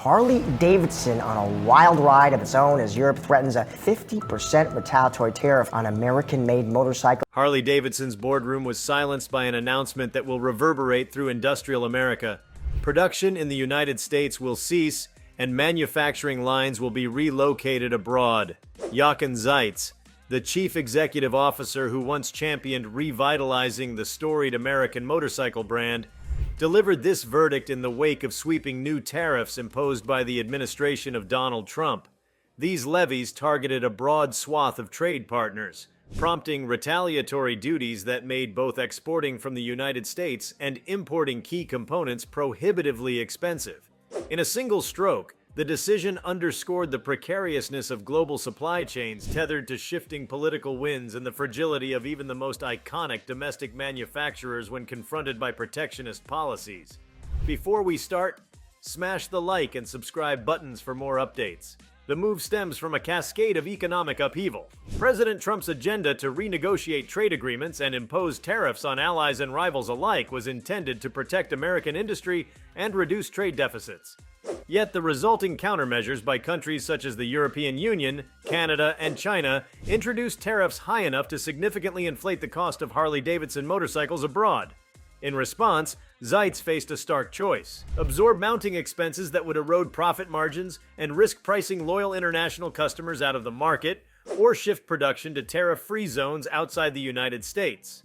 Harley-Davidson on a wild ride of its own as Europe threatens a 50% retaliatory tariff on American-made motorcycles. Harley-Davidson's boardroom was silenced by an announcement that will reverberate through industrial America. Production in the United States will cease, and manufacturing lines will be relocated abroad. Jochen Zeitz, the chief executive officer who once championed revitalizing the storied American motorcycle brand, delivered this verdict in the wake of sweeping new tariffs imposed by the administration of Donald Trump. These levies targeted a broad swath of trade partners, prompting retaliatory duties that made both exporting from the United States and importing key components prohibitively expensive. In a single stroke, the decision underscored the precariousness of global supply chains tethered to shifting political winds and the fragility of even the most iconic domestic manufacturers when confronted by protectionist policies. Before we start, smash the like and subscribe buttons for more updates. The move stems from a cascade of economic upheaval. President Trump's agenda to renegotiate trade agreements and impose tariffs on allies and rivals alike was intended to protect American industry and reduce trade deficits. Yet the resulting countermeasures by countries such as the European Union, Canada, and China introduced tariffs high enough to significantly inflate the cost of Harley-Davidson motorcycles abroad. In response, Zeitz faced a stark choice: absorb mounting expenses that would erode profit margins and risk pricing loyal international customers out of the market, or shift production to tariff-free zones outside the United States.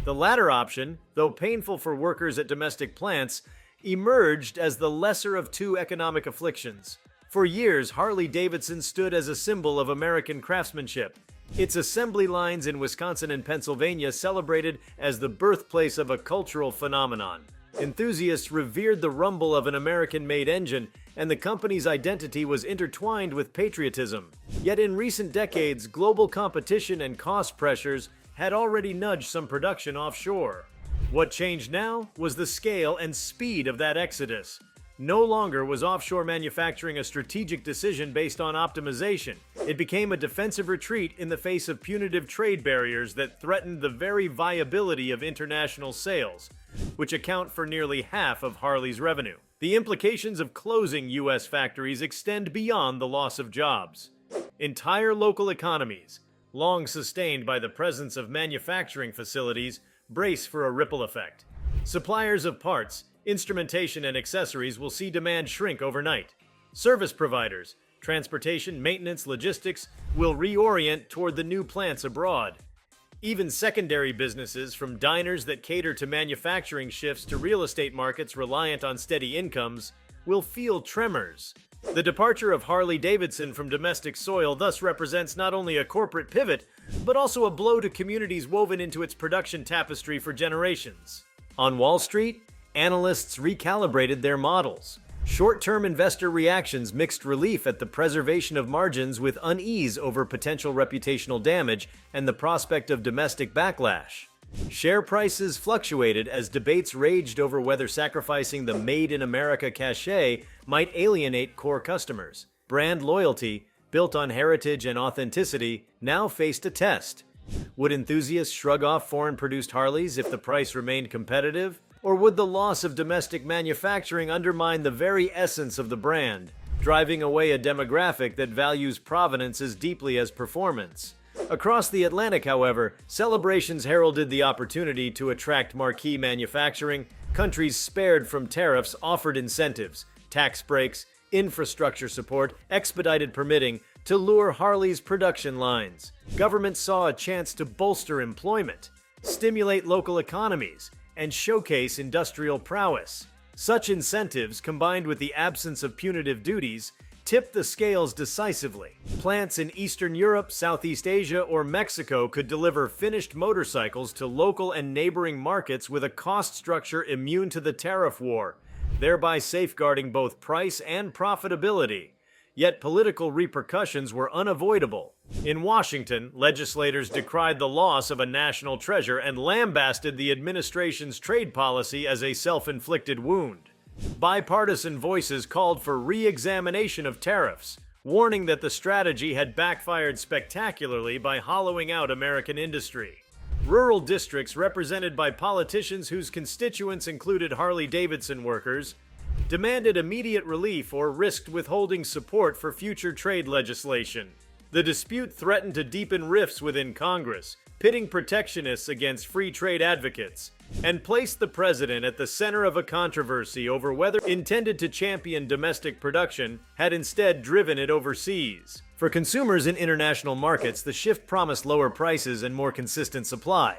The latter option, though painful for workers at domestic plants, emerged as the lesser of two economic afflictions. For years, Harley-Davidson stood as a symbol of American craftsmanship. Its assembly lines in Wisconsin and Pennsylvania celebrated as the birthplace of a cultural phenomenon. Enthusiasts revered the rumble of an American-made engine, and the company's identity was intertwined with patriotism. Yet in recent decades, global competition and cost pressures had already nudged some production offshore. What changed now was the scale and speed of that exodus. No longer was offshore manufacturing a strategic decision based on optimization. It became a defensive retreat in the face of punitive trade barriers that threatened the very viability of international sales, which account for nearly half of Harley's revenue. The implications of closing U.S. factories extend beyond the loss of jobs. Entire local economies, long sustained by the presence of manufacturing facilities, brace for a ripple effect. Suppliers of parts, instrumentation, and accessories will see demand shrink overnight. Service providers, transportation, maintenance, logistics will reorient toward the new plants abroad. Even secondary businesses, from diners that cater to manufacturing shifts to real estate markets reliant on steady incomes, will feel tremors. The departure of Harley-Davidson from domestic soil thus represents not only a corporate pivot, but also a blow to communities woven into its production tapestry for generations. On Wall Street, analysts recalibrated their models. Short-term investor reactions mixed relief at the preservation of margins with unease over potential reputational damage and the prospect of domestic backlash. Share prices fluctuated as debates raged over whether sacrificing the Made in America cachet might alienate core customers. Brand loyalty, built on heritage and authenticity, now faced a test. Would enthusiasts shrug off foreign-produced Harleys if the price remained competitive? Or would the loss of domestic manufacturing undermine the very essence of the brand, driving away a demographic that values provenance as deeply as performance? Across the Atlantic, however, celebrations heralded the opportunity to attract marquee manufacturing. Countries spared from tariffs offered incentives, tax breaks, infrastructure support, expedited permitting to lure Harley's production lines. Governments saw a chance to bolster employment, stimulate local economies, and showcase industrial prowess. Such incentives, combined with the absence of punitive duties, tipped the scales decisively. Plants in Eastern Europe, Southeast Asia, or Mexico could deliver finished motorcycles to local and neighboring markets with a cost structure immune to the tariff war, thereby safeguarding both price and profitability. Yet political repercussions were unavoidable. In Washington, legislators decried the loss of a national treasure and lambasted the administration's trade policy as a self-inflicted wound. Bipartisan voices called for re-examination of tariffs, warning that the strategy had backfired spectacularly by hollowing out American industry. Rural districts represented by politicians whose constituents included Harley-Davidson workers demanded immediate relief or risked withholding support for future trade legislation. The dispute threatened to deepen rifts within Congress, pitting protectionists against free trade advocates, and placed the president at the center of a controversy over whether intended to champion domestic production had instead driven it overseas. For consumers in international markets, the shift promised lower prices and more consistent supply.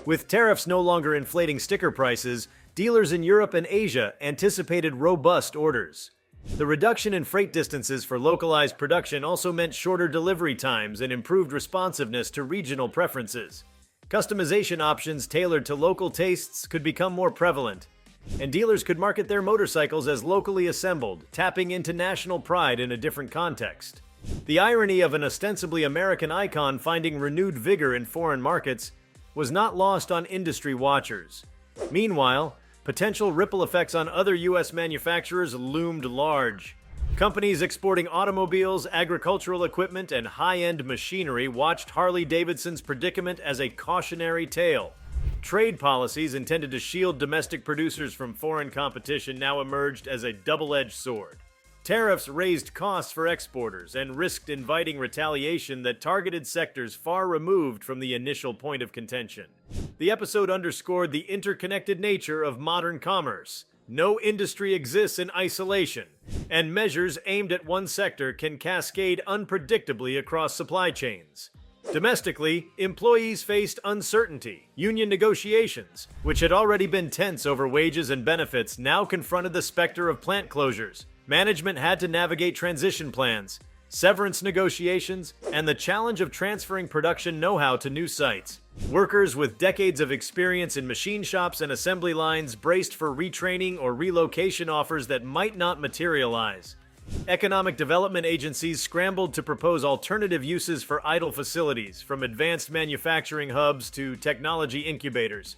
With tariffs no longer inflating sticker prices, dealers in Europe and Asia anticipated robust orders. The reduction in freight distances for localized production also meant shorter delivery times and improved responsiveness to regional preferences. Customization options tailored to local tastes could become more prevalent, and dealers could market their motorcycles as locally assembled, tapping into national pride in a different context. The irony of an ostensibly American icon finding renewed vigor in foreign markets was not lost on industry watchers. Meanwhile, potential ripple effects on other U.S. manufacturers loomed large. Companies exporting automobiles, agricultural equipment, and high-end machinery watched Harley-Davidson's predicament as a cautionary tale. Trade policies intended to shield domestic producers from foreign competition now emerged as a double-edged sword. Tariffs raised costs for exporters and risked inviting retaliation that targeted sectors far removed from the initial point of contention. The episode underscored the interconnected nature of modern commerce. No industry exists in isolation, and measures aimed at one sector can cascade unpredictably across supply chains. Domestically, employees faced uncertainty. Union negotiations, which had already been tense over wages and benefits, now confronted the specter of plant closures. Management had to navigate transition plans, severance negotiations, and the challenge of transferring production know-how to new sites. Workers with decades of experience in machine shops and assembly lines braced for retraining or relocation offers that might not materialize. Economic development agencies scrambled to propose alternative uses for idle facilities, from advanced manufacturing hubs to technology incubators,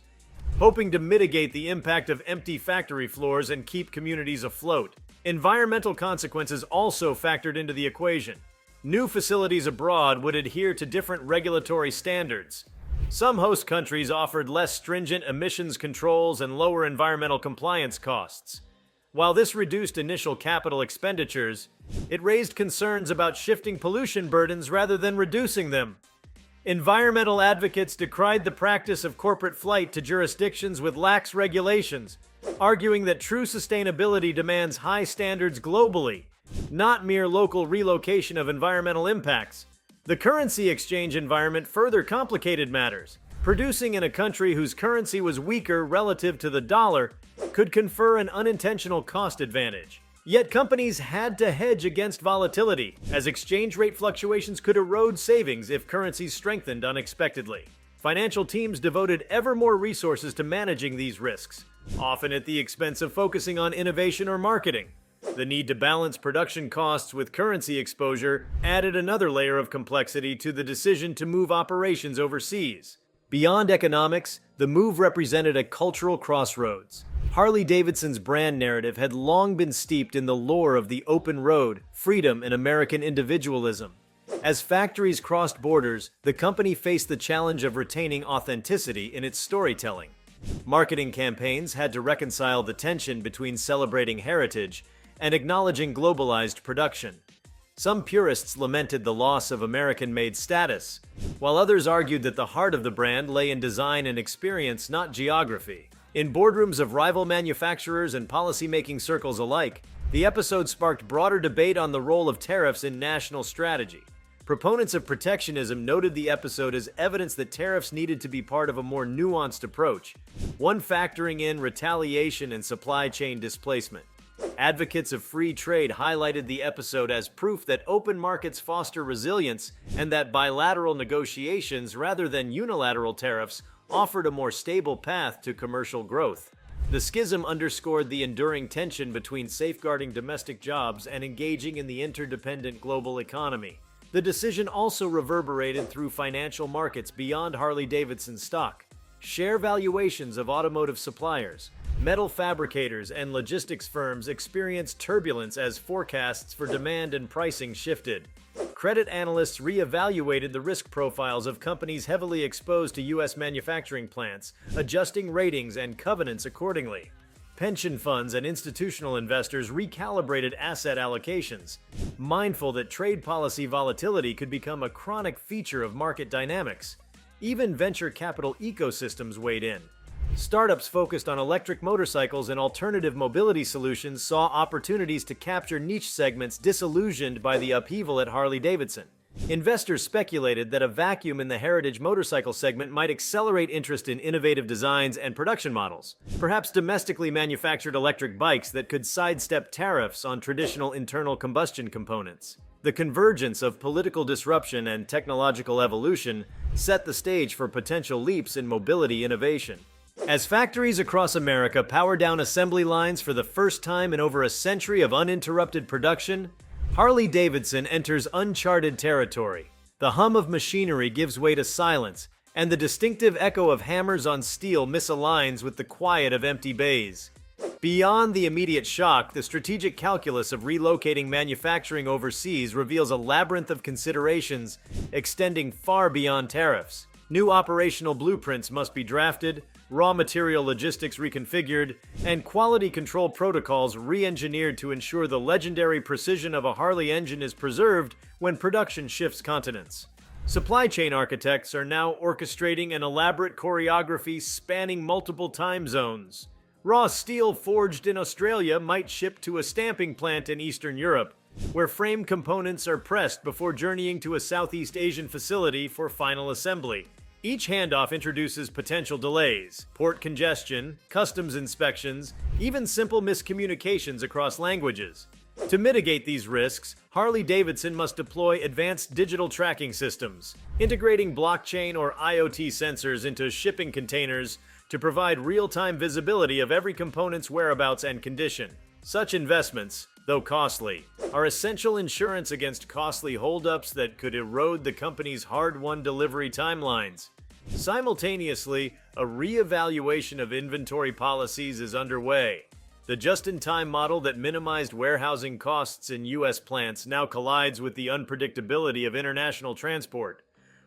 hoping to mitigate the impact of empty factory floors and keep communities afloat. Environmental consequences also factored into the equation. New facilities abroad would adhere to different regulatory standards. Some host countries offered less stringent emissions controls and lower environmental compliance costs. While this reduced initial capital expenditures, it raised concerns about shifting pollution burdens rather than reducing them. Environmental advocates decried the practice of corporate flight to jurisdictions with lax regulations, arguing that true sustainability demands high standards globally, not mere local relocation of environmental impacts. The currency exchange environment further complicated matters. Producing in a country whose currency was weaker relative to the dollar could confer an unintentional cost advantage. Yet companies had to hedge against volatility, as exchange rate fluctuations could erode savings if currencies strengthened unexpectedly. Financial teams devoted ever more resources to managing these risks, often at the expense of focusing on innovation or marketing. The need to balance production costs with currency exposure added another layer of complexity to the decision to move operations overseas. Beyond economics, the move represented a cultural crossroads. Harley-Davidson's brand narrative had long been steeped in the lore of the open road, freedom, and American individualism. As factories crossed borders, the company faced the challenge of retaining authenticity in its storytelling. Marketing campaigns had to reconcile the tension between celebrating heritage and acknowledging globalized production. Some purists lamented the loss of American-made status, while others argued that the heart of the brand lay in design and experience, not geography. In boardrooms of rival manufacturers and policy-making circles alike, the episode sparked broader debate on the role of tariffs in national strategy. Proponents of protectionism noted the episode as evidence that tariffs needed to be part of a more nuanced approach, one factoring in retaliation and supply chain displacement. Advocates of free trade highlighted the episode as proof that open markets foster resilience and that bilateral negotiations rather than unilateral tariffs offered a more stable path to commercial growth. The schism underscored the enduring tension between safeguarding domestic jobs and engaging in the interdependent global economy. The decision also reverberated through financial markets beyond Harley-Davidson stock. Share valuations of automotive suppliers, metal fabricators, and logistics firms experienced turbulence as forecasts for demand and pricing shifted. Credit analysts re-evaluated the risk profiles of companies heavily exposed to U.S. manufacturing plants, adjusting ratings and covenants accordingly. Pension funds and institutional investors recalibrated asset allocations, mindful that trade policy volatility could become a chronic feature of market dynamics. Even venture capital ecosystems weighed in. Startups focused on electric motorcycles and alternative mobility solutions saw opportunities to capture niche segments disillusioned by the upheaval at Harley-Davidson. Investors speculated that a vacuum in the heritage motorcycle segment might accelerate interest in innovative designs and production models, perhaps domestically manufactured electric bikes that could sidestep tariffs on traditional internal combustion components. The convergence of political disruption and technological evolution set the stage for potential leaps in mobility innovation. As factories across America power down assembly lines for the first time in over a century of uninterrupted production, Harley-Davidson enters uncharted territory. The hum of machinery gives way to silence, and the distinctive echo of hammers on steel misaligns with the quiet of empty bays. Beyond the immediate shock, the strategic calculus of relocating manufacturing overseas reveals a labyrinth of considerations extending far beyond tariffs. New operational blueprints must be drafted, raw material logistics reconfigured, and quality control protocols re-engineered to ensure the legendary precision of a Harley engine is preserved when production shifts continents. Supply chain architects are now orchestrating an elaborate choreography spanning multiple time zones. Raw steel forged in Australia might ship to a stamping plant in Eastern Europe, where frame components are pressed before journeying to a Southeast Asian facility for final assembly. Each handoff introduces potential delays, port congestion, customs inspections, even simple miscommunications across languages. To mitigate these risks, Harley-Davidson must deploy advanced digital tracking systems, integrating blockchain or IoT sensors into shipping containers to provide real-time visibility of every component's whereabouts and condition. Such investments, though costly, are essential insurance against costly holdups that could erode the company's hard-won delivery timelines. Simultaneously, a re-evaluation of inventory policies is underway. The just-in-time model that minimized warehousing costs in U.S. plants now collides with the unpredictability of international transport.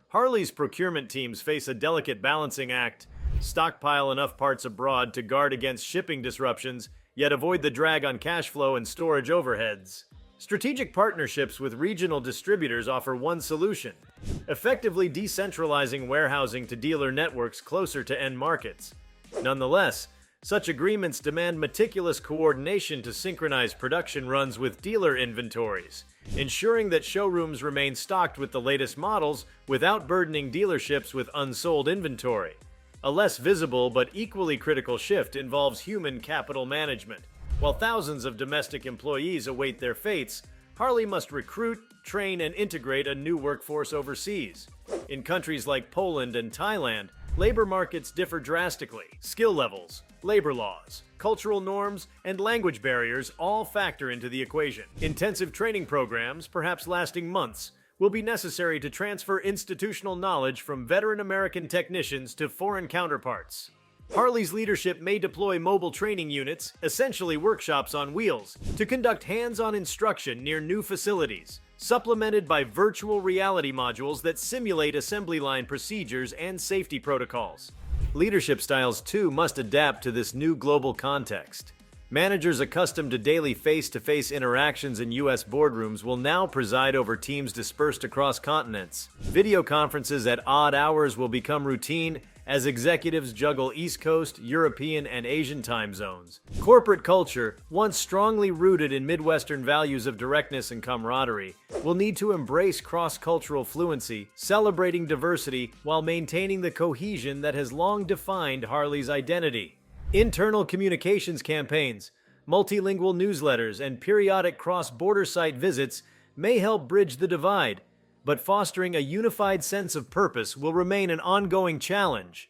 Harley's procurement teams face a delicate balancing act: stockpile enough parts abroad to guard against shipping disruptions, yet avoid the drag on cash flow and storage overheads. Strategic partnerships with regional distributors offer one solution: effectively decentralizing warehousing to dealer networks closer to end markets. Nonetheless, such agreements demand meticulous coordination to synchronize production runs with dealer inventories, ensuring that showrooms remain stocked with the latest models without burdening dealerships with unsold inventory. A less visible but equally critical shift involves human capital management. While thousands of domestic employees await their fates, Harley must recruit, train, and integrate a new workforce overseas. In countries like Poland and Thailand, labor markets differ drastically. Skill levels, labor laws, cultural norms, and language barriers all factor into the equation. Intensive training programs, perhaps lasting months, will be necessary to transfer institutional knowledge from veteran American technicians to foreign counterparts. Harley's leadership may deploy mobile training units, essentially workshops on wheels, to conduct hands-on instruction near new facilities, supplemented by virtual reality modules that simulate assembly line procedures and safety protocols. Leadership styles, too, must adapt to this new global context. Managers accustomed to daily face-to-face interactions in U.S. boardrooms will now preside over teams dispersed across continents. Video conferences at odd hours will become routine as executives juggle East Coast, European, and Asian time zones. Corporate culture, once strongly rooted in Midwestern values of directness and camaraderie, will need to embrace cross-cultural fluency, celebrating diversity while maintaining the cohesion that has long defined Harley's identity. Internal communications campaigns, multilingual newsletters, and periodic cross-border site visits may help bridge the divide, but fostering a unified sense of purpose will remain an ongoing challenge.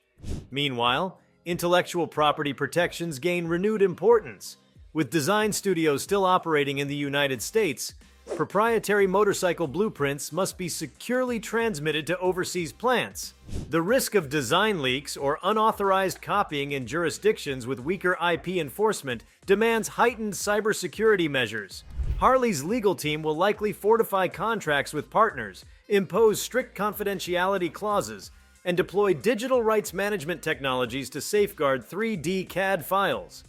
Meanwhile, intellectual property protections gain renewed importance. With design studios still operating in the United States, proprietary motorcycle blueprints must be securely transmitted to overseas plants. The risk of design leaks or unauthorized copying in jurisdictions with weaker IP enforcement demands heightened cybersecurity measures. Harley's legal team will likely fortify contracts with partners, impose strict confidentiality clauses, and deploy digital rights management technologies to safeguard 3D CAD files.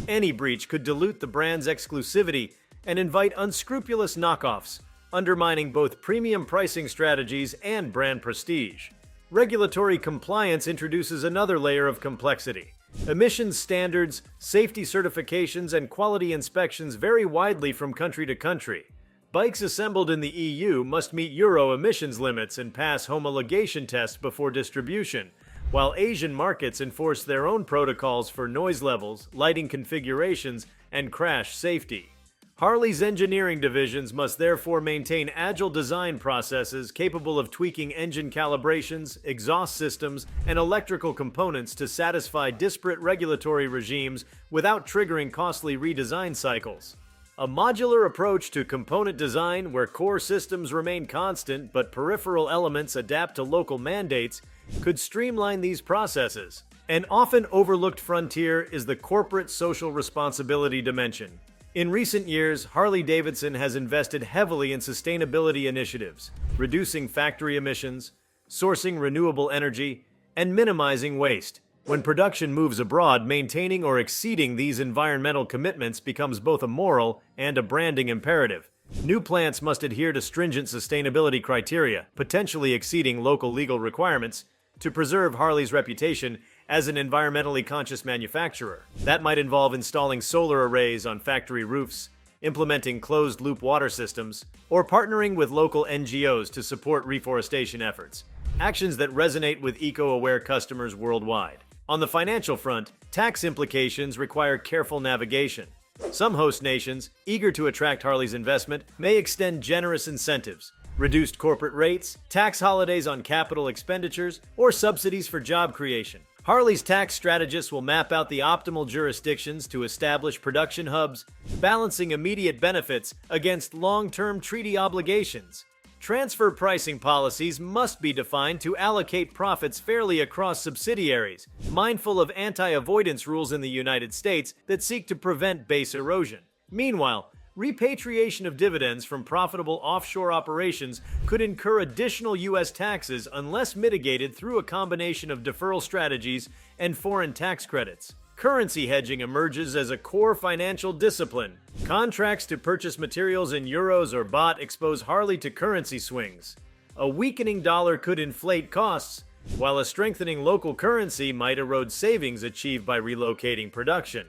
Any breach could dilute the brand's exclusivity and invite unscrupulous knockoffs, undermining both premium pricing strategies and brand prestige. Regulatory compliance introduces another layer of complexity. Emissions standards, safety certifications, and quality inspections vary widely from country to country. Bikes assembled in the EU must meet Euro emissions limits and pass homologation tests before distribution, while Asian markets enforce their own protocols for noise levels, lighting configurations, and crash safety. Harley's engineering divisions must therefore maintain agile design processes capable of tweaking engine calibrations, exhaust systems, and electrical components to satisfy disparate regulatory regimes without triggering costly redesign cycles. A modular approach to component design where core systems remain constant but peripheral elements adapt to local mandates could streamline these processes. An often overlooked frontier is the corporate social responsibility dimension. In recent years, Harley-Davidson has invested heavily in sustainability initiatives, reducing factory emissions, sourcing renewable energy, and minimizing waste. When production moves abroad, maintaining or exceeding these environmental commitments becomes both a moral and a branding imperative. New plants must adhere to stringent sustainability criteria, potentially exceeding local legal requirements, to preserve Harley's reputation as an environmentally conscious manufacturer. That might involve installing solar arrays on factory roofs, implementing closed-loop water systems, or partnering with local NGOs to support reforestation efforts, actions that resonate with eco-aware customers worldwide. On the financial front, tax implications require careful navigation. Some host nations, eager to attract Harley's investment, may extend generous incentives, reduced corporate rates, tax holidays on capital expenditures, or subsidies for job creation. Harley's tax strategists will map out the optimal jurisdictions to establish production hubs, balancing immediate benefits against long-term treaty obligations. Transfer pricing policies must be defined to allocate profits fairly across subsidiaries, mindful of anti-avoidance rules in the United States that seek to prevent base erosion. Meanwhile, repatriation of dividends from profitable offshore operations could incur additional U.S. taxes unless mitigated through a combination of deferral strategies and foreign tax credits. Currency hedging emerges as a core financial discipline. Contracts to purchase materials in euros or baht expose Harley to currency swings. A weakening dollar could inflate costs, while a strengthening local currency might erode savings achieved by relocating production.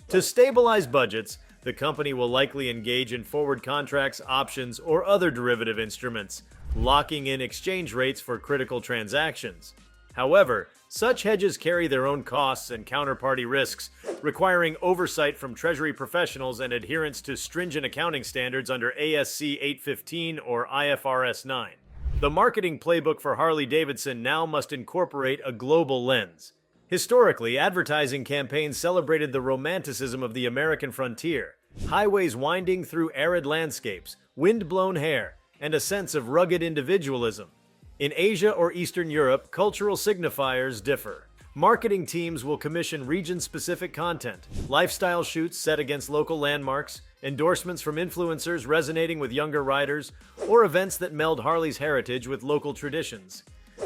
To stabilize budgets, the company will likely engage in forward contracts, options, or other derivative instruments, locking in exchange rates for critical transactions. However, such hedges carry their own costs and counterparty risks, requiring oversight from Treasury professionals and adherence to stringent accounting standards under ASC 815 or IFRS 9. The marketing playbook for Harley-Davidson now must incorporate a global lens. Historically, advertising campaigns celebrated the romanticism of the American frontier, highways winding through arid landscapes, wind-blown hair, and a sense of rugged individualism. In Asia or Eastern Europe, cultural signifiers differ. Marketing teams will commission region-specific content, lifestyle shoots set against local landmarks, endorsements from influencers resonating with younger riders, or events that meld Harley's heritage with local traditions.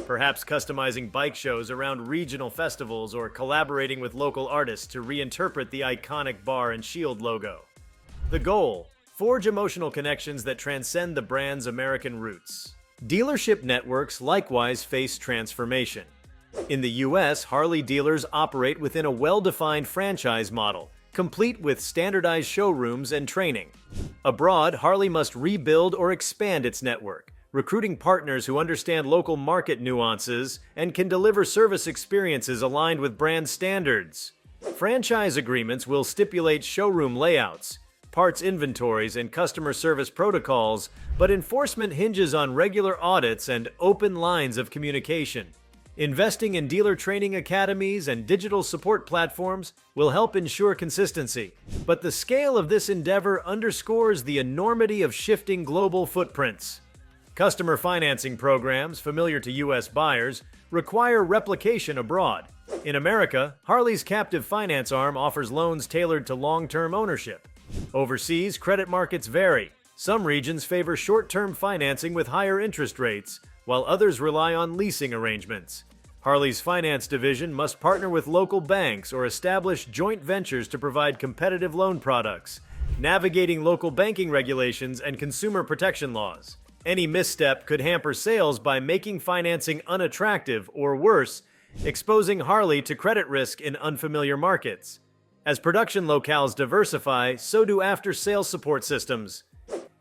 Perhaps customizing bike shows around regional festivals or collaborating with local artists to reinterpret the iconic bar and shield logo. The goal: forge emotional connections that transcend the brand's American roots. Dealership networks likewise face transformation. In the U.S., Harley dealers operate within a well-defined franchise model, complete with standardized showrooms and training. Abroad, Harley must rebuild or expand its network, recruiting partners who understand local market nuances and can deliver service experiences aligned with brand standards. Franchise agreements will stipulate showroom layouts, parts inventories, and customer service protocols, but enforcement hinges on regular audits and open lines of communication. Investing in dealer training academies and digital support platforms will help ensure consistency, but the scale of this endeavor underscores the enormity of shifting global footprints. Customer financing programs, familiar to U.S. buyers, require replication abroad. In America, Harley's captive finance arm offers loans tailored to long-term ownership. Overseas, credit markets vary. Some regions favor short-term financing with higher interest rates, while others rely on leasing arrangements. Harley's finance division must partner with local banks or establish joint ventures to provide competitive loan products, navigating local banking regulations and consumer protection laws. Any misstep could hamper sales by making financing unattractive or worse, exposing Harley to credit risk in unfamiliar markets. As production locales diversify, so do after-sales support systems.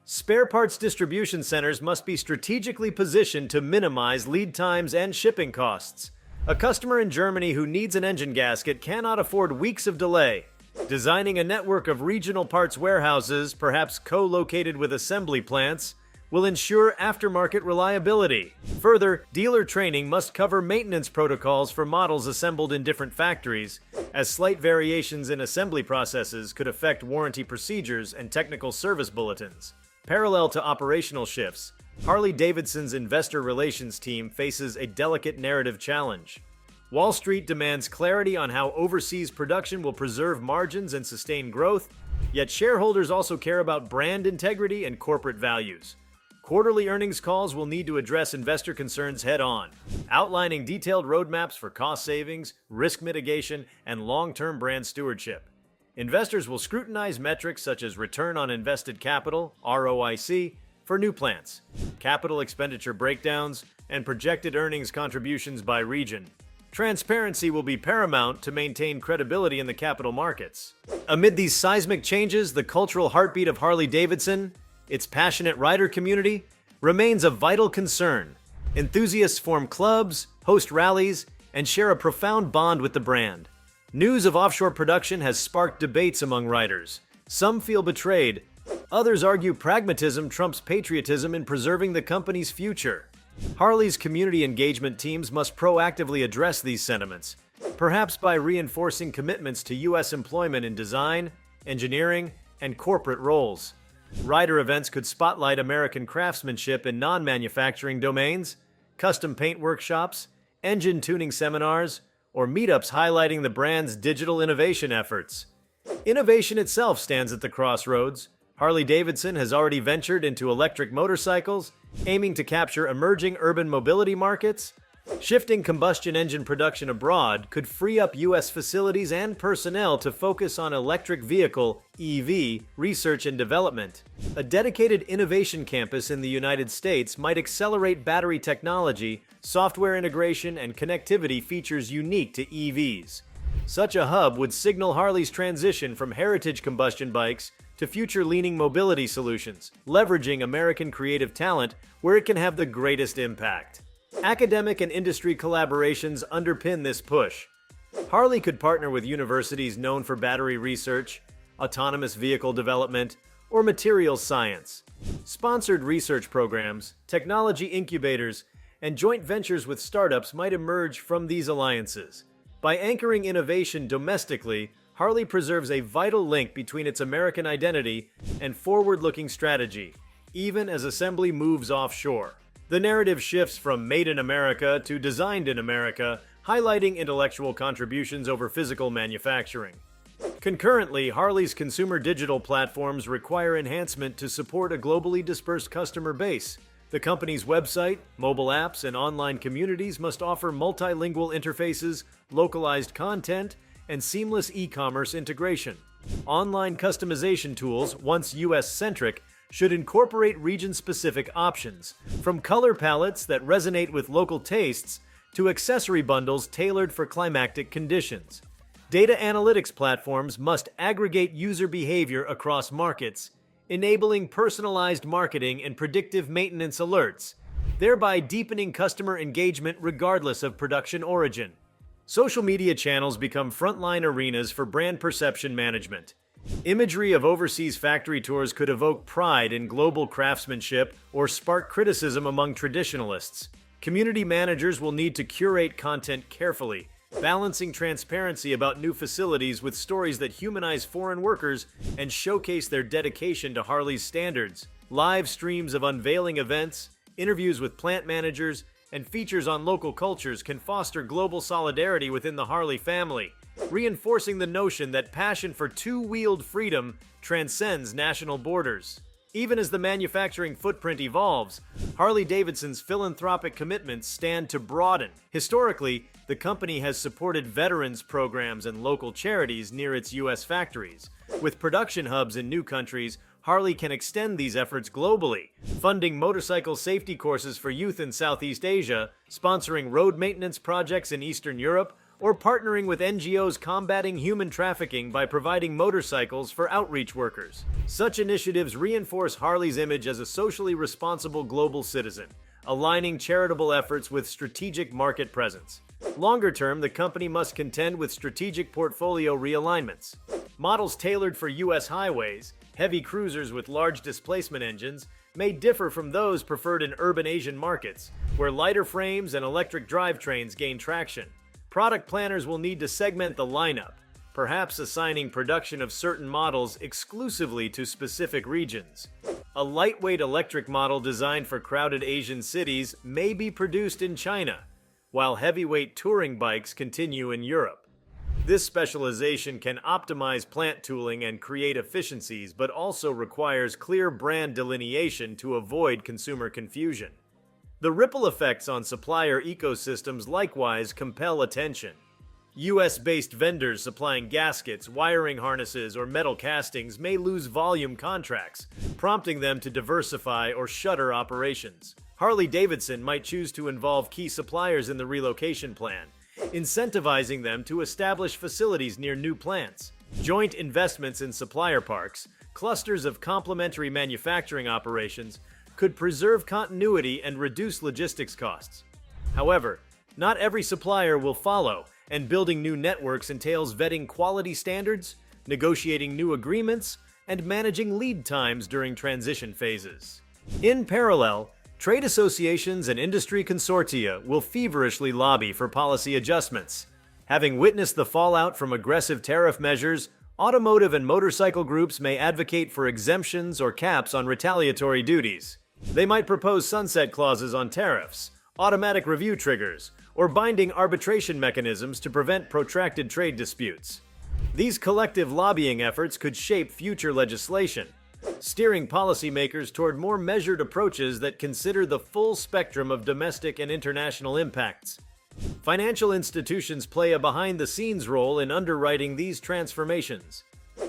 Spare parts distribution centers must be strategically positioned to minimize lead times and shipping costs. A customer in Germany who needs an engine gasket cannot afford weeks of delay. Designing a network of regional parts warehouses, perhaps co-located with assembly plants, will ensure aftermarket reliability. Further, dealer training must cover maintenance protocols for models assembled in different factories, as slight variations in assembly processes could affect warranty procedures and technical service bulletins. Parallel to operational shifts, Harley-Davidson's investor relations team faces a delicate narrative challenge. Wall Street demands clarity on how overseas production will preserve margins and sustain growth, yet shareholders also care about brand integrity and corporate values. Quarterly earnings calls will need to address investor concerns head-on, outlining detailed roadmaps for cost savings, risk mitigation, and long-term brand stewardship. Investors will scrutinize metrics such as return on invested capital, ROIC, for new plants, capital expenditure breakdowns, and projected earnings contributions by region. Transparency will be paramount to maintain credibility in the capital markets. Amid these seismic changes, the cultural heartbeat of Harley-Davidson, its passionate rider community, remains a vital concern. Enthusiasts form clubs, host rallies, and share a profound bond with the brand. News of offshore production has sparked debates among riders. Some feel betrayed. Others argue pragmatism trumps patriotism in preserving the company's future. Harley's community engagement teams must proactively address these sentiments, perhaps by reinforcing commitments to U.S. employment in design, engineering, and corporate roles. Rider events could spotlight American craftsmanship in non-manufacturing domains, custom paint workshops, engine tuning seminars, or meetups highlighting the brand's digital innovation efforts. Innovation itself stands at the crossroads. Harley-Davidson has already ventured into electric motorcycles, aiming to capture emerging urban mobility markets. Shifting combustion engine production abroad could free up U.S. facilities and personnel to focus on electric vehicle (EV) research and development. A dedicated innovation campus in the United States might accelerate battery technology, software integration, and connectivity features unique to EVs. Such a hub would signal Harley's transition from heritage combustion bikes to future-leaning mobility solutions, leveraging American creative talent where it can have the greatest impact. Academic and industry collaborations underpin this push. Harley could partner with universities known for battery research, autonomous vehicle development, or materials science. Sponsored research programs, technology incubators, and joint ventures with startups might emerge from these alliances. By anchoring innovation domestically, Harley preserves a vital link between its American identity and forward-looking strategy, even as assembly moves offshore. The narrative shifts from Made in America to Designed in America, highlighting intellectual contributions over physical manufacturing. Concurrently, Harley's consumer digital platforms require enhancement to support a globally dispersed customer base. The company's website, mobile apps, and online communities must offer multilingual interfaces, localized content, and seamless e-commerce integration. Online customization tools, once US-centric, should incorporate region-specific options, from color palettes that resonate with local tastes to accessory bundles tailored for climactic conditions. Data analytics platforms must aggregate user behavior across markets, enabling personalized marketing and predictive maintenance alerts, thereby deepening customer engagement regardless of production origin. Social media channels become frontline arenas for brand perception management. Imagery of overseas factory tours could evoke pride in global craftsmanship or spark criticism among traditionalists. Community managers will need to curate content carefully, balancing transparency about new facilities with stories that humanize foreign workers and showcase their dedication to Harley's standards. Live streams of unveiling events, interviews with plant managers, and features on local cultures can foster global solidarity within the Harley family, reinforcing the notion that passion for two-wheeled freedom transcends national borders. Even as the manufacturing footprint evolves, Harley-Davidson's philanthropic commitments stand to broaden. Historically, the company has supported veterans programs and local charities near its U.S. factories. With production hubs in new countries, Harley can extend these efforts globally, funding motorcycle safety courses for youth in Southeast Asia, sponsoring road maintenance projects in Eastern Europe, or partnering with NGOs combating human trafficking by providing motorcycles for outreach workers. Such initiatives reinforce Harley's image as a socially responsible global citizen, aligning charitable efforts with strategic market presence. Longer term, the company must contend with strategic portfolio realignments. Models tailored for U.S. highways, heavy cruisers with large displacement engines, may differ from those preferred in urban Asian markets, where lighter frames and electric drivetrains gain traction. Product planners will need to segment the lineup, perhaps assigning production of certain models exclusively to specific regions. A lightweight electric model designed for crowded Asian cities may be produced in China, while heavyweight touring bikes continue in Europe. This specialization can optimize plant tooling and create efficiencies, but also requires clear brand delineation to avoid consumer confusion. The ripple effects on supplier ecosystems likewise compel attention. US-based vendors supplying gaskets, wiring harnesses, or metal castings may lose volume contracts, prompting them to diversify or shutter operations. Harley-Davidson might choose to involve key suppliers in the relocation plan, incentivizing them to establish facilities near new plants. Joint investments in supplier parks, clusters of complementary manufacturing operations, could preserve continuity and reduce logistics costs. However, not every supplier will follow, and building new networks entails vetting quality standards, negotiating new agreements, and managing lead times during transition phases. In parallel, trade associations and industry consortia will feverishly lobby for policy adjustments. Having witnessed the fallout from aggressive tariff measures, automotive and motorcycle groups may advocate for exemptions or caps on retaliatory duties. They might propose sunset clauses on tariffs, automatic review triggers, or binding arbitration mechanisms to prevent protracted trade disputes. These collective lobbying efforts could shape future legislation, steering policymakers toward more measured approaches that consider the full spectrum of domestic and international impacts. Financial institutions play a behind-the-scenes role in underwriting these transformations.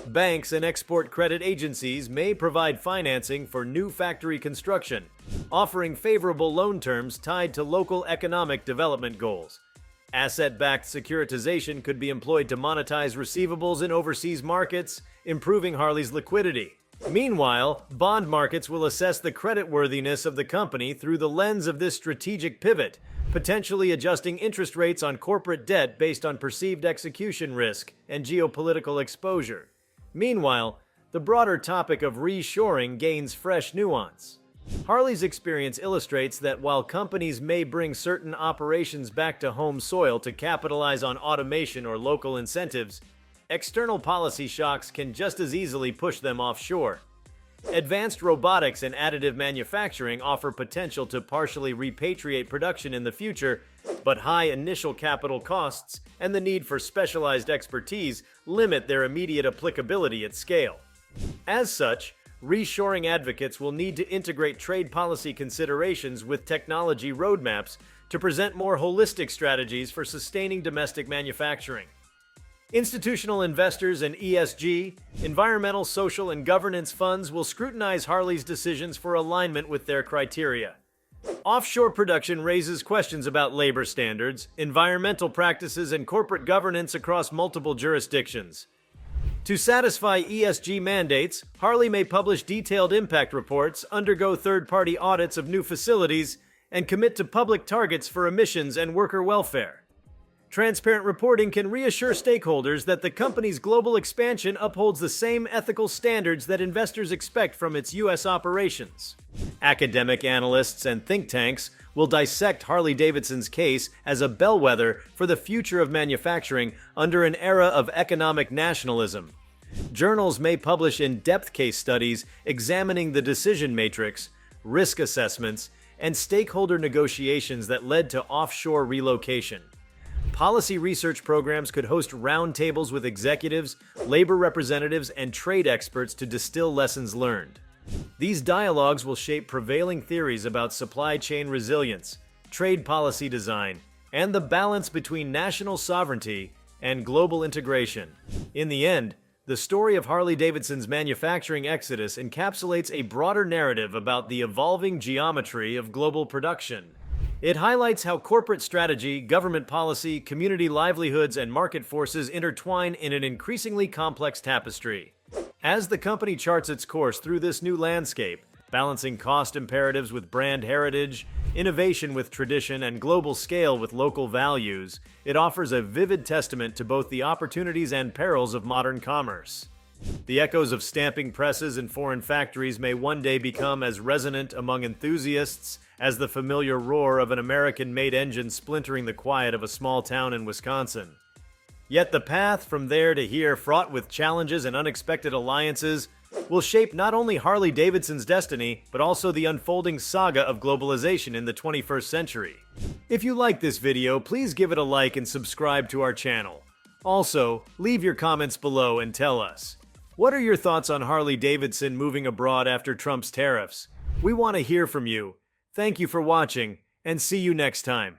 Banks and export credit agencies may provide financing for new factory construction, offering favorable loan terms tied to local economic development goals. Asset-backed securitization could be employed to monetize receivables in overseas markets, improving Harley's liquidity. Meanwhile, bond markets will assess the creditworthiness of the company through the lens of this strategic pivot, potentially adjusting interest rates on corporate debt based on perceived execution risk and geopolitical exposure. Meanwhile, the broader topic of reshoring gains fresh nuance. Harley's experience illustrates that while companies may bring certain operations back to home soil to capitalize on automation or local incentives, external policy shocks can just as easily push them offshore. Advanced robotics and additive manufacturing offer potential to partially repatriate production in the future, but high initial capital costs and the need for specialized expertise limit their immediate applicability at scale. As such, reshoring advocates will need to integrate trade policy considerations with technology roadmaps to present more holistic strategies for sustaining domestic manufacturing. Institutional investors and ESG, environmental, social, and governance funds will scrutinize Harley's decisions for alignment with their criteria. Offshore production raises questions about labor standards, environmental practices, and corporate governance across multiple jurisdictions. To satisfy ESG mandates, Harley may publish detailed impact reports, undergo third-party audits of new facilities, and commit to public targets for emissions and worker welfare. Transparent reporting can reassure stakeholders that the company's global expansion upholds the same ethical standards that investors expect from its U.S. operations. Academic analysts and think tanks will dissect Harley-Davidson's case as a bellwether for the future of manufacturing under an era of economic nationalism. Journals may publish in-depth case studies examining the decision matrix, risk assessments, and stakeholder negotiations that led to offshore relocation. Policy research programs could host roundtables with executives, labor representatives, and trade experts to distill lessons learned. These dialogues will shape prevailing theories about supply chain resilience, trade policy design, and the balance between national sovereignty and global integration. In the end, the story of Harley-Davidson's manufacturing exodus encapsulates a broader narrative about the evolving geometry of global production. It highlights how corporate strategy, government policy, community livelihoods, and market forces intertwine in an increasingly complex tapestry. As the company charts its course through this new landscape, balancing cost imperatives with brand heritage, innovation with tradition, and global scale with local values, it offers a vivid testament to both the opportunities and perils of modern commerce. The echoes of stamping presses and foreign factories may one day become as resonant among enthusiasts as the familiar roar of an American-made engine splintering the quiet of a small town in Wisconsin. Yet the path from there to here, fraught with challenges and unexpected alliances, will shape not only Harley-Davidson's destiny, but also the unfolding saga of globalization in the 21st century. If you like this video, please give it a like and subscribe to our channel. Also, leave your comments below and tell us, what are your thoughts on Harley-Davidson moving abroad after Trump's tariffs? We want to hear from you. Thank you for watching, and see you next time.